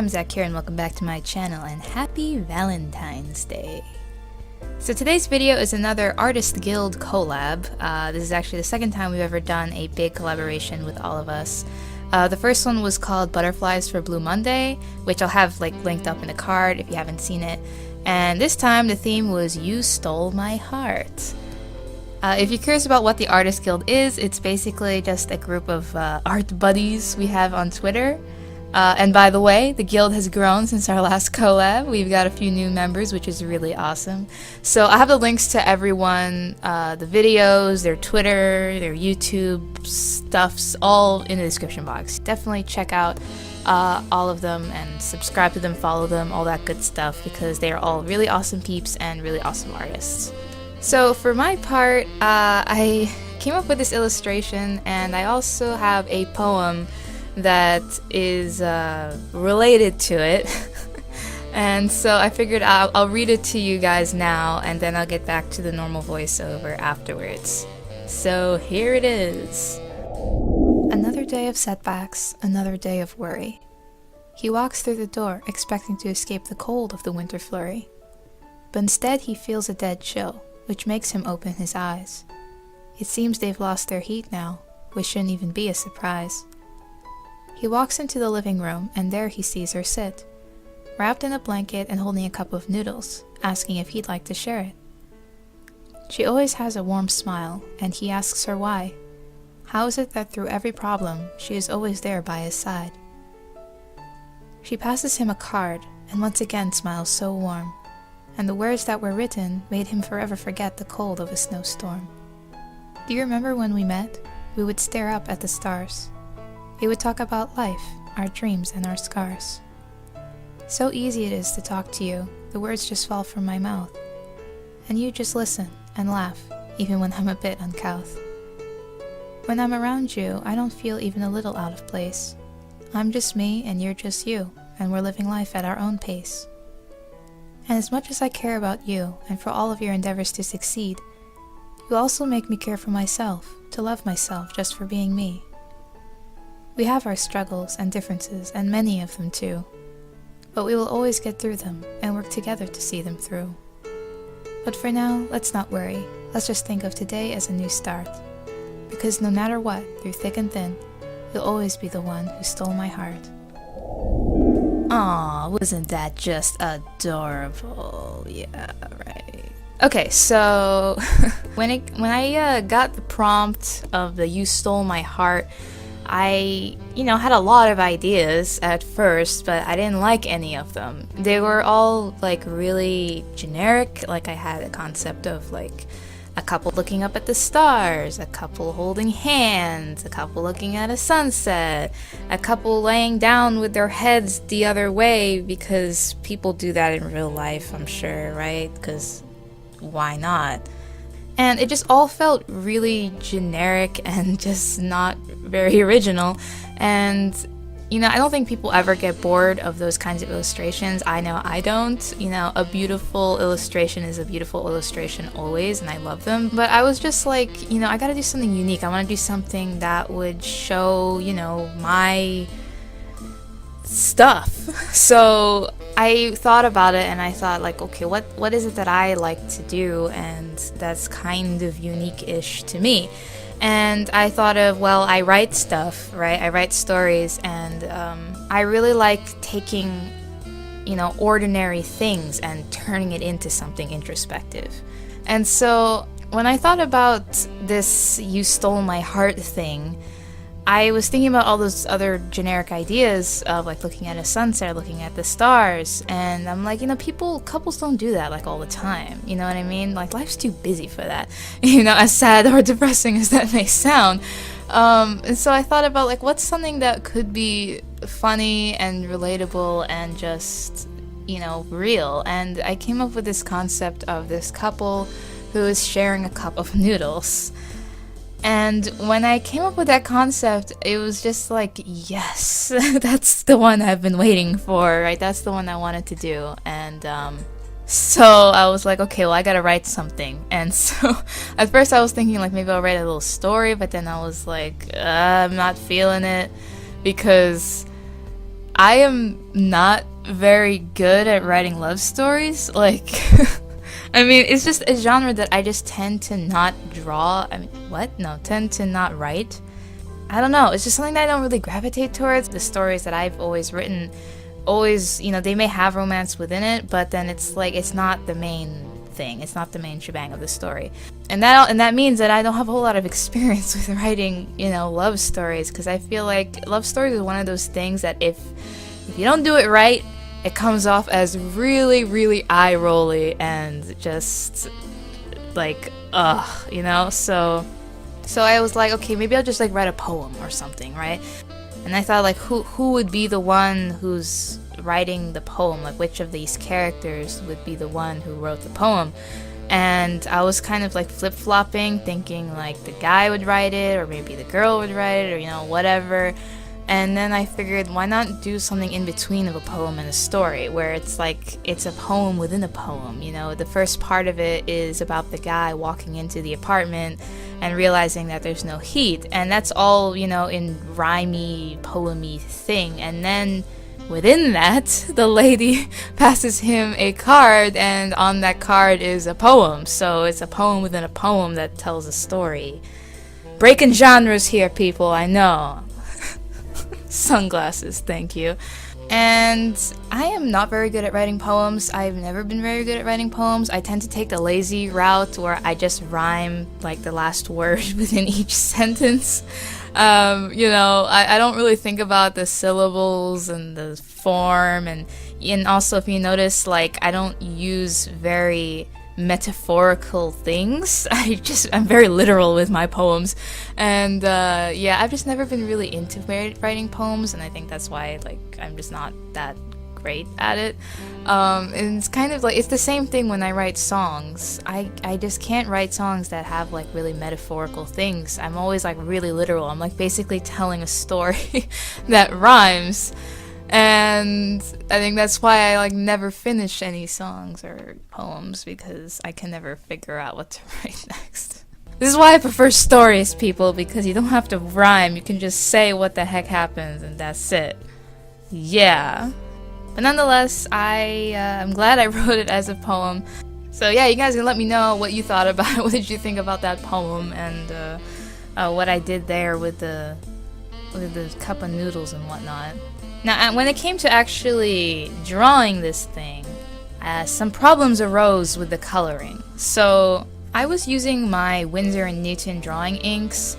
I'm Zaccura and welcome back to my channel, and happy Valentine's Day. So today's video is another Artist Guild collab. This is actually the second time we've ever done a big collaboration with all of us. The first one was called Butterflies for Blue Monday, which I'll have linked up in the card if you haven't seen it. And this time the theme was You Stole My Heart. If you're curious about what the Artist Guild is, it's basically just a group of art buddies we have on Twitter. And by the way, the guild has grown since our last collab. We've got a few new members, which is really awesome. So I have the links to everyone, the videos, their Twitter, their YouTube stuffs, all in the description box. Definitely check out all of them and subscribe to them, follow them, all that good stuff, because they are all really awesome peeps and really awesome artists. So for my part, I came up with this illustration, and I also have a poem that is related to it. And so I figured I'll read it to you guys now, and then I'll get back to the normal voiceover afterwards. So here it is. Another day of setbacks, another day of worry. He walks through the door, expecting to escape the cold of the winter flurry. But instead he feels a dead chill, which makes him open his eyes. It seems they've lost their heat now, which shouldn't even be a surprise. He walks into the living room, and there he sees her sit, wrapped in a blanket and holding a cup of noodles, asking if he'd like to share it. She always has a warm smile, and he asks her why. How is it that through every problem, she is always there by his side? She passes him a card, and once again smiles so warm, and the words that were written made him forever forget the cold of a snowstorm. Do you remember when we met? We would stare up at the stars. We would talk about life, our dreams, and our scars. So easy it is to talk to you, the words just fall from my mouth. And you just listen and laugh, even when I'm a bit uncouth. When I'm around you, I don't feel even a little out of place. I'm just me and you're just you, and we're living life at our own pace. And as much as I care about you, and for all of your endeavors to succeed, you also make me care for myself, to love myself just for being me. We have our struggles and differences, and many of them too. But we will always get through them, and work together to see them through. But for now, let's not worry. Let's just think of today as a new start. Because no matter what, through thick and thin, you'll always be the one who stole my heart. Aw, wasn't that just adorable? Yeah, right. Okay, so when I got the prompt of the You Stole My Heart, I, had a lot of ideas at first, but I didn't like any of them. They were all really generic. I had a concept of a couple looking up at the stars, a couple holding hands, a couple looking at a sunset, a couple laying down with their heads the other way, because people do that in real life, I'm sure, right? Because why not? And it just all felt really generic and just not very original. And, I don't think people ever get bored of those kinds of illustrations. I know I don't. A beautiful illustration is a beautiful illustration always, and I love them. But I was just I gotta do something unique. I want to do something that would show, my stuff. So I thought about it, and I thought okay, what is it that I like to do, and that's kind of unique-ish to me. And I thought of, well, I write stuff, right? I write stories, and I really like taking ordinary things and turning it into something introspective. And so when I thought about this You Stole My Heart thing, I was thinking about all those other generic ideas of looking at a sunset, looking at the stars, and I'm couples don't do that all the time, you know what I mean? Life's too busy for that, as sad or depressing as that may sound. And so I thought about what's something that could be funny and relatable and just, real. And I came up with this concept of this couple who is sharing a cup of noodles. And when I came up with that concept, it was just yes, that's the one I've been waiting for, right? That's the one I wanted to do. And so I was okay, well, I gotta write something. And so at first I was thinking maybe I'll write a little story, but then I was I'm not feeling it, because I am not very good at writing love stories. Like, I mean, it's just a genre that I just tend to not draw. I mean, what? No, tend to not write. I don't know. It's just something that I don't really gravitate towards. The stories that I've always written, always, you know, they may have romance within it, but then it's like, it's not the main thing. It's not the main shebang of the story. And that means that I don't have a whole lot of experience with writing, you know, love stories, because I feel like love stories is one of those things that if you don't do it right, it comes off as really, really eye-rolly and just like, ugh, you know? So I was like, okay, maybe I'll just like write a poem or something, right? And I thought, like, who would be the one who's writing the poem? Like, which of these characters would be the one who wrote the poem? And I was kind of like flip-flopping, thinking like the guy would write it, or maybe the girl would write it, or, you know, whatever. And then I figured, why not do something in between of a poem and a story, where it's like, it's a poem within a poem, you know? The first part of it is about the guy walking into the apartment and realizing that there's no heat, and that's all, you know, in rhymey, poemy thing. And then within that, the lady passes him a card, and on that card is a poem. So it's a poem within a poem that tells a story. Breaking genres here, people, I know. Sunglasses, thank you. And I am not very good at writing poems. I've never been very good at writing poems. I tend to take the lazy route where I just rhyme like the last word within each sentence. You know, I don't really think about the syllables and the form, and also, if you notice, like, I don't use very metaphorical things. I'm very literal with my poems, and yeah, I've just never been really into writing poems, and I think that's why, like, I'm just not that great at it. And it's kind of like, it's the same thing when I write songs. I just can't write songs that have like really metaphorical things. I'm always like really literal. I'm like basically telling a story that rhymes. And I think that's why I like never finish any songs or poems, because I can never figure out what to write next. This is why I prefer stories, people, because you don't have to rhyme. You can just say what the heck happens and that's it. Yeah. But nonetheless, I'm glad I wrote it as a poem. So yeah, you guys can let me know what you thought about it. What did you think about that poem, and what I did there with the cup of noodles and whatnot. Now, when it came to actually drawing this thing, some problems arose with the coloring. So I was using my Winsor & Newton drawing inks,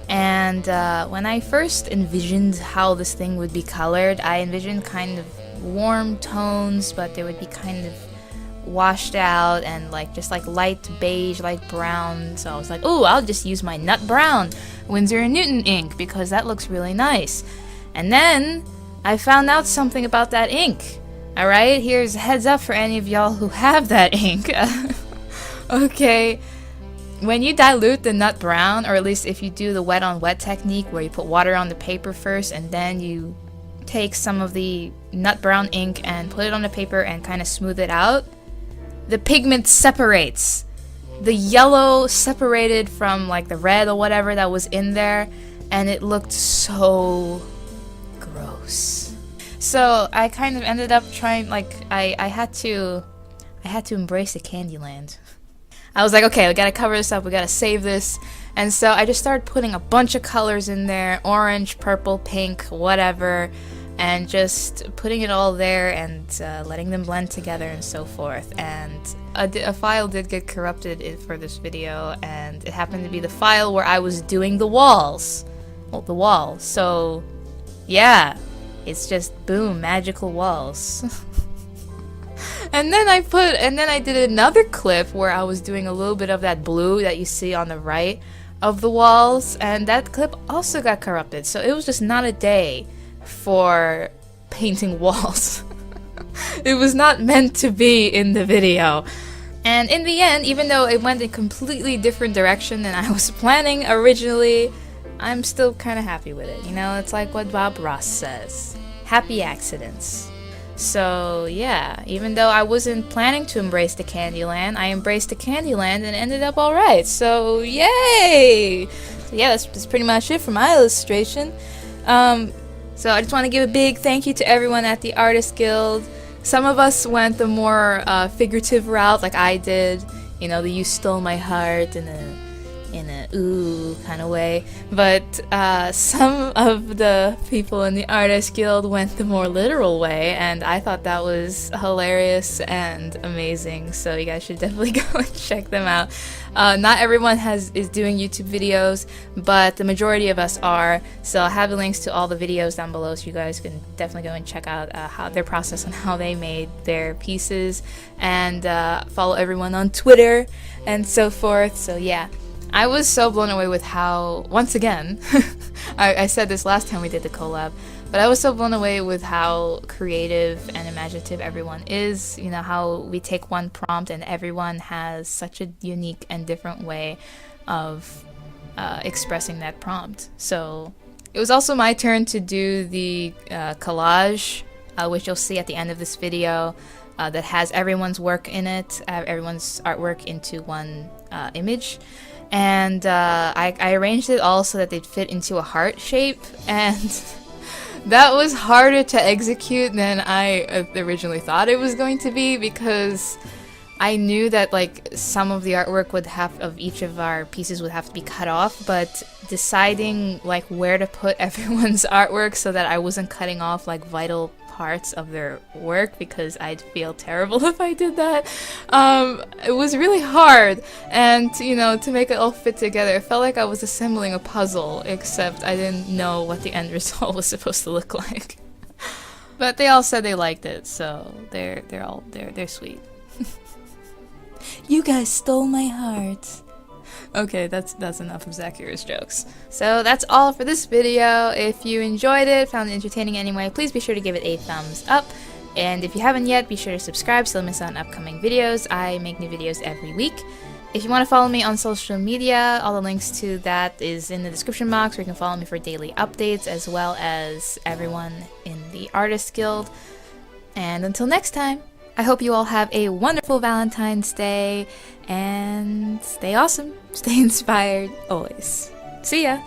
and when I first envisioned how this thing would be colored, I envisioned kind of warm tones, but they would be kind of washed out and like just like light beige, light brown. So I was like, oh, I'll just use my nut brown Winsor & Newton ink because that looks really nice. And then I found out something about that ink. Alright, here's a heads up for any of y'all who have that ink. Okay, when you dilute the nut brown, or at least if you do the wet on wet technique where you put water on the paper first and then you take some of the nut brown ink and put it on the paper and kind of smooth it out, the pigment separates. The yellow separated from like the red or whatever that was in there, and it looked so gross. So I kind of ended up trying, like, I had to embrace the Candyland. I was like, okay, we gotta cover this up, we gotta save this. And so I just started putting a bunch of colors in there, orange, purple, pink, whatever, and just putting it all there and letting them blend together and so forth. And a file did get corrupted for this video, and it happened to be the file where I was doing the walls. Well, the wall. So yeah, it's just boom, magical walls. And then I did another clip where I was doing a little bit of that blue that you see on the right of the walls, and that clip also got corrupted. So it was just not a day for painting walls. It was not meant to be in the video. And in the end, even though it went a completely different direction than I was planning originally, I'm still kind of happy with it. You know, it's like what Bob Ross says. Happy accidents. So yeah, even though I wasn't planning to embrace the Candyland, I embraced the Candyland and ended up alright. So yay! So yeah, that's pretty much it for my illustration. So I just want to give a big thank you to everyone at the Artist Guild. Some of us went the more figurative route, like I did. You know, the "you stole my heart" in a ooh kind of way. But some of the people in the Artist Guild went the more literal way, and I thought that was hilarious and amazing. So you guys should definitely go and check them out. Not everyone is doing YouTube videos, but the majority of us are. So I'll have the links to all the videos down below, so you guys can definitely go and check out how their process on how they made their pieces, and follow everyone on Twitter and so forth. So yeah. I was so blown away with how, once again, I said this last time we did the collab, but I was so blown away with how creative and imaginative everyone is. You know, how we take one prompt and everyone has such a unique and different way of expressing that prompt. So it was also my turn to do the collage, which you'll see at the end of this video, that has everyone's work in it, everyone's artwork into one image. And I arranged it all so that they'd fit into a heart shape, and that was harder to execute than I originally thought it was going to be, because I knew that like some of the artwork of each of our pieces would have to be cut off, but deciding like where to put everyone's artwork so that I wasn't cutting off like vital parts of their work, because I'd feel terrible if I did that. It was really hard, and you know, to make it all fit together, it felt like I was assembling a puzzle, except I didn't know what the end result was supposed to look like. But they all said they liked it, so they're sweet. You guys stole my heart. Okay, that's enough of Zaccura's jokes. So that's all for this video. If you enjoyed it, found it entertaining anyway, please be sure to give it a thumbs up. And if you haven't yet, be sure to subscribe so you'll miss out on upcoming videos. I make new videos every week. If you want to follow me on social media, all the links to that is in the description box, where you can follow me for daily updates, as well as everyone in the Artist Guild. And until next time, I hope you all have a wonderful Valentine's Day, and stay awesome, stay inspired, always. See ya!